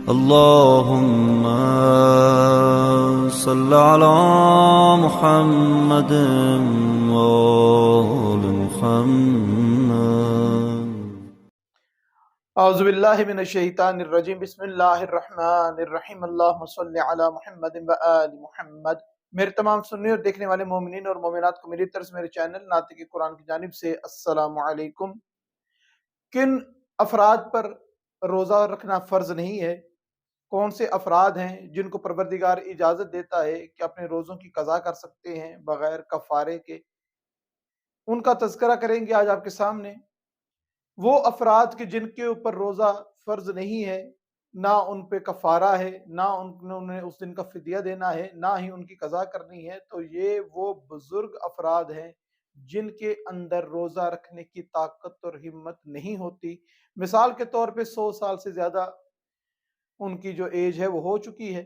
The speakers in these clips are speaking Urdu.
اللهم صل على محمد وآل محمد. اعوذ باللہ من الشیطان الرجیم. بسم اللہ الرحمن الرحیم. اللہم صل علی محمد و آل محمد. میرے تمام سننے اور دیکھنے والے مومنین اور مومنات کو میری طرف سے میرے چینل ناطق قرآن کی جانب سے السلام علیکم. کن افراد پر روزہ رکھنا فرض نہیں ہے؟ کون سے افراد ہیں جن کو پروردگار اجازت دیتا ہے کہ اپنے روزوں کی قضا کر سکتے ہیں بغیر کفارے کے؟ ان کا تذکرہ کریں گے آج آپ کے سامنے. وہ افراد کے جن کے اوپر روزہ فرض نہیں ہے، نہ ان پہ کفارہ ہے، نہ انہیں اس دن کا فدیہ دینا ہے، نہ ہی ان کی قضا کرنی ہے، تو یہ وہ بزرگ افراد ہیں جن کے اندر روزہ رکھنے کی طاقت اور ہمت نہیں ہوتی. مثال کے طور پہ 100 سال سے زیادہ ان کی جو ایج ہے وہ ہو چکی ہے.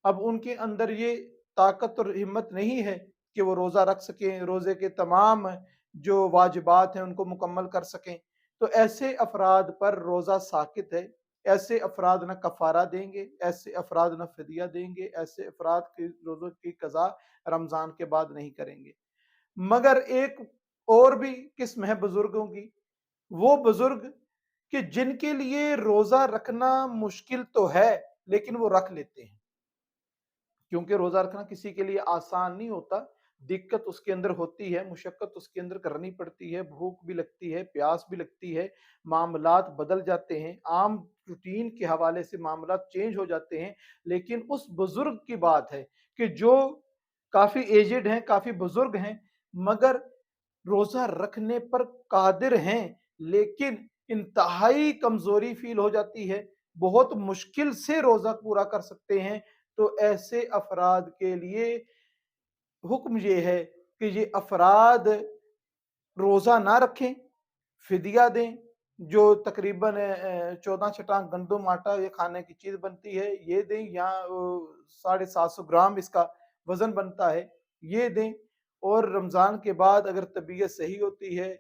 اب ان کے اندر یہ طاقت اور ہمت نہیں ہے کہ وہ روزہ رکھ سکیں، روزے کے تمام جو واجبات ہیں ان کو مکمل کر سکیں. تو ایسے افراد پر روزہ ساقط ہے. ایسے افراد نہ کفارہ دیں گے، ایسے افراد نہ فدیہ دیں گے، ایسے افراد کی روزوں کی قضا رمضان کے بعد نہیں کریں گے. مگر ایک اور بھی قسم ہے بزرگوں کی، وہ بزرگ کہ جن کے لیے روزہ رکھنا مشکل تو ہے لیکن وہ رکھ لیتے ہیں. کیونکہ روزہ رکھنا کسی کے لیے آسان نہیں ہوتا، دقت اس کے اندر ہوتی ہے، مشقت اس کے اندر کرنی پڑتی ہے، بھوک بھی لگتی ہے، پیاس بھی لگتی ہے، معاملات بدل جاتے ہیں، عام روٹین کے حوالے سے معاملات چینج ہو جاتے ہیں. لیکن اس بزرگ کی بات ہے کہ جو کافی ایجڈ ہیں، کافی بزرگ ہیں، مگر روزہ رکھنے پر قادر ہیں لیکن انتہائی کمزوری فیل ہو جاتی ہے، بہت مشکل سے روزہ پورا کر سکتے ہیں. تو ایسے افراد کے لیے حکم یہ ہے کہ یہ افراد روزہ نہ رکھیں، فدیہ دیں. جو تقریباً 14 چھٹانک گندم آٹا یہ کھانے کی چیز بنتی ہے یہ دیں، یا 750 گرام اس کا وزن بنتا ہے یہ دیں. اور رمضان کے بعد اگر طبیعت صحیح ہوتی ہے،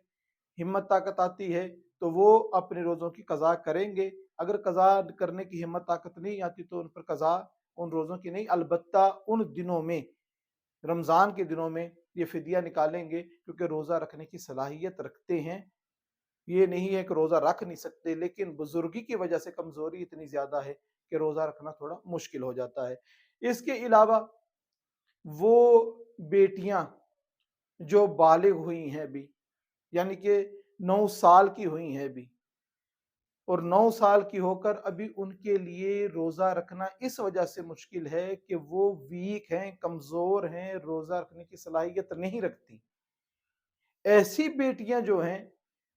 ہمت طاقت آتی ہے تو وہ اپنے روزوں کی قضا کریں گے. اگر قضا کرنے کی ہمت طاقت نہیں آتی تو ان پر قضا ان روزوں کی نہیں، البتہ ان دنوں میں، رمضان کے دنوں میں یہ فدیہ نکالیں گے کیونکہ روزہ رکھنے کی صلاحیت رکھتے ہیں. یہ نہیں ہے کہ روزہ رکھ نہیں سکتے، لیکن بزرگی کی وجہ سے کمزوری اتنی زیادہ ہے کہ روزہ رکھنا تھوڑا مشکل ہو جاتا ہے. اس کے علاوہ وہ بیٹیاں جو بالغ ہوئی ہیں ابھی، یعنی کہ 9 سال کی ہوئی ہیں ابھی، اور 9 سال کی ہو کر ابھی ان کے لیے روزہ رکھنا اس وجہ سے مشکل ہے کہ وہ ویک ہیں، کمزور ہیں، روزہ رکھنے کی صلاحیت نہیں رکھتی. ایسی بیٹیاں جو ہیں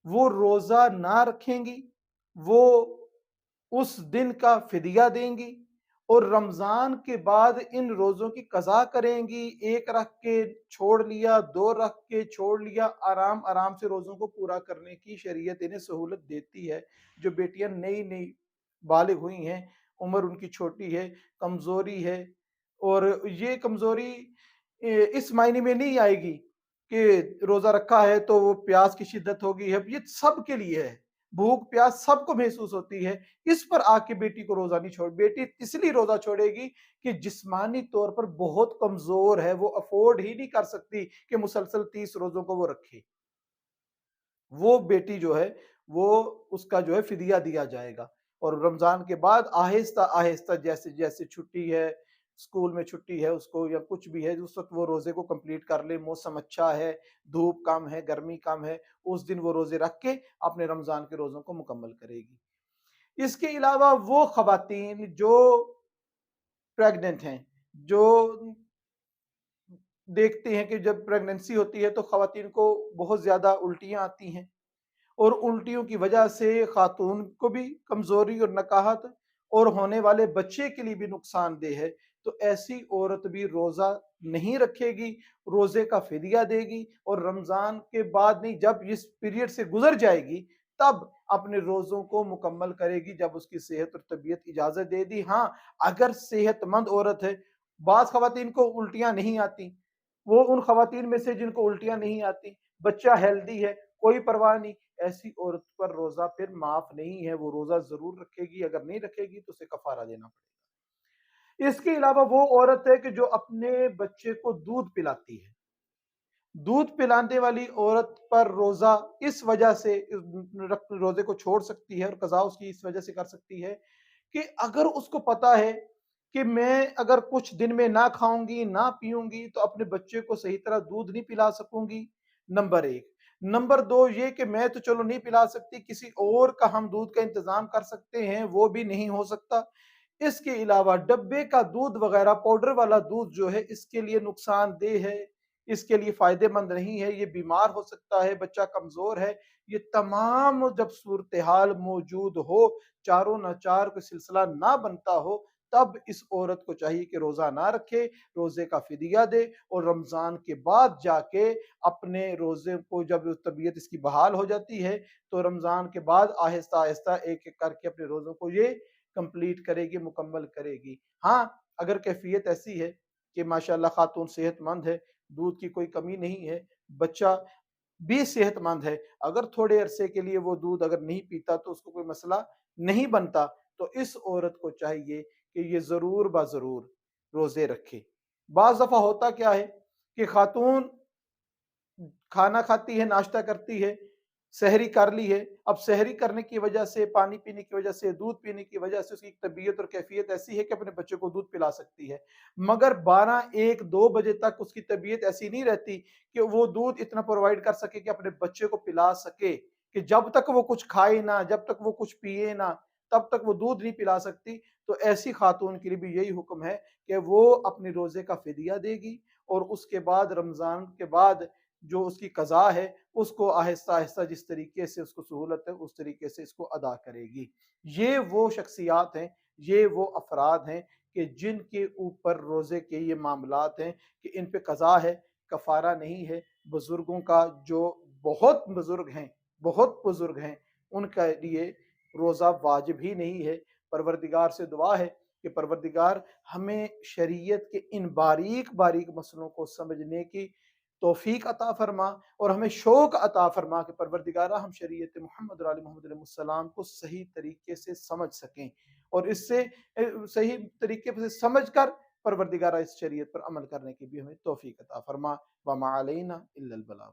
وہ روزہ نہ رکھیں گی، وہ اس دن کا فدیہ دیں گی اور رمضان کے بعد ان روزوں کی قضا کریں گی. 1 رکھ کے چھوڑ لیا، 2 رکھ کے چھوڑ لیا، آرام آرام سے روزوں کو پورا کرنے کی شریعت انہیں سہولت دیتی ہے. جو بیٹیاں نئی نئی بالغ ہوئی ہیں، عمر ان کی چھوٹی ہے، کمزوری ہے، اور یہ کمزوری اس معنی میں نہیں آئے گی کہ روزہ رکھا ہے تو وہ پیاس کی شدت ہوگی، یہ سب کے لیے ہے، بھوک پیاس سب کو محسوس ہوتی ہے. اس پر آ کے بیٹی کو روزہ نہیں چھوڑ، بیٹی اس لیے روزہ چھوڑے گی کہ جسمانی طور پر بہت کمزور ہے، وہ افورڈ ہی نہیں کر سکتی کہ مسلسل 30 روزوں کو وہ رکھے. وہ بیٹی جو ہے وہ اس کا جو ہے فدیہ دیا جائے گا. اور رمضان کے بعد آہستہ آہستہ جیسے جیسے چھٹی ہے، اسکول میں چھٹی ہے اس کو یا کچھ بھی ہے، اس وقت وہ روزے کو کمپلیٹ کر لے، موسم اچھا ہے، دھوپ کم ہے، گرمی کم ہے، اس دن وہ روزے رکھ کے اپنے رمضان کے روزوں کو مکمل کرے گی. اس کے علاوہ وہ خواتین جو پریگننٹ ہیں، جو دیکھتے ہیں کہ جب پریگننسی ہوتی ہے تو خواتین کو بہت زیادہ الٹیاں آتی ہیں، اور الٹیوں کی وجہ سے خاتون کو بھی کمزوری اور نکاہت اور ہونے والے بچے کے لیے بھی نقصان دہ ہے. تو ایسی عورت بھی روزہ نہیں رکھے گی، روزے کا فدیہ دے گی، اور رمضان کے بعد نہیں، جب اس پیریڈ سے گزر جائے گی تب اپنے روزوں کو مکمل کرے گی جب اس کی صحت اور طبیعت اجازت دے دی. ہاں، اگر صحت مند عورت ہے، بعض خواتین کو الٹیاں نہیں آتی، وہ ان خواتین میں سے جن کو الٹیاں نہیں آتی، بچہ ہیلدی ہے، کوئی پرواہ نہیں، ایسی عورت پر روزہ پھر معاف نہیں ہے، وہ روزہ ضرور رکھے گی، اگر نہیں رکھے گی تو اسے کفارہ دینا پڑے گا۔ اس کے علاوہ وہ عورت ہے کہ جو اپنے بچے کو دودھ پلاتی ہے، دودھ پلانے والی عورت پر روزہ اس وجہ سے روزے کو چھوڑ سکتی ہے، اور قضا اس کی اس وجہ سے کر سکتی ہے کہ اگر اس کو پتا ہے کہ میں اگر کچھ دن میں نہ کھاؤں گی نہ پیوں گی تو اپنے بچے کو صحیح طرح دودھ نہیں پلا سکوں گی، نمبر ایک۔ نمبر دو یہ کہ میں تو چلو نہیں پلا سکتی، کسی اور کا ہم دودھ کا انتظام کر سکتے ہیں، وہ بھی نہیں ہو سکتا۔ اس کے علاوہ ڈبے کا دودھ وغیرہ پاؤڈر والا دودھ جو ہے اس کے لیے نقصان دہ ہے، اس کے لیے فائدے مند نہیں ہے، یہ بیمار ہو سکتا ہے، بچہ کمزور ہے۔ یہ تمام جب صورتحال موجود ہو، چاروں نہ چار کوئی سلسلہ نہ بنتا ہو، تب اس عورت کو چاہیے کہ روزہ نہ رکھے، روزے کا فدیہ دے، اور رمضان کے بعد جا کے اپنے روزے کو، جب طبیعت اس کی بحال ہو جاتی ہے تو رمضان کے بعد آہستہ آہستہ ایک ایک کر کے اپنے روزوں کو یہ کمپلیٹ کرے گی، مکمل کرے گی۔ ہاں، اگر کیفیت ایسی ہے کہ ماشاءاللہ خاتون صحت مند ہے، دودھ کی کوئی کمی نہیں ہے، بچہ بھی صحت مند ہے، اگر تھوڑے عرصے کے لیے وہ دودھ اگر نہیں پیتا تو اس کو کوئی مسئلہ نہیں بنتا، تو اس عورت کو چاہیے کہ یہ ضرور ضرور روزے رکھے۔ بعض دفعہ ہوتا کیا ہے کہ خاتون کھانا کھاتی ہے، ناشتہ کرتی ہے، سحری کر لی ہے، اب سحری کرنے کی وجہ سے، پانی پینے کی وجہ سے، دودھ پینے کی وجہ سے اس کی طبیعت اور کیفیت ایسی ہے کہ اپنے بچے کو دودھ پلا سکتی ہے، مگر 12 1 2 بجے تک اس کی طبیعت ایسی نہیں رہتی کہ وہ دودھ اتنا پرووائڈ کر سکے کہ اپنے بچے کو پلا سکے، کہ جب تک وہ کچھ کھائے نہ، جب تک وہ کچھ پیے نہ، تب تک وہ دودھ نہیں پلا سکتی۔ تو ایسی خاتون کے لیے بھی یہی حکم ہے کہ وہ اپنے روزے کا فدیہ دے گی، اور اس کے بعد رمضان کے بعد جو اس کی قضا ہے اس کو آہستہ آہستہ جس طریقے سے اس کو سہولت ہے اس طریقے سے اس کو ادا کرے گی۔ یہ وہ شخصیات ہیں، یہ وہ افراد ہیں کہ جن کے اوپر روزے کے یہ معاملات ہیں کہ ان پہ قضا ہے، کفارہ نہیں ہے۔ بزرگوں کا جو بہت بزرگ ہیں، بہت بزرگ ہیں، ان کے لیے روزہ واجب ہی نہیں ہے۔ پروردگار سے دعا ہے کہ پروردگار ہمیں شریعت کے ان باریک باریک مسئلوں کو سمجھنے کی توفیق عطا فرما، اور ہمیں شوق عطا فرما کہ پروردگارہ ہم شریعت محمد علیہ محمد علیہ السلام کو صحیح طریقے سے سمجھ سکیں، اور اس سے صحیح طریقے سے سمجھ کر پروردگارہ اس شریعت پر عمل کرنے کی بھی ہمیں توفیق عطا فرما۔ وما علینا الا البلاغ۔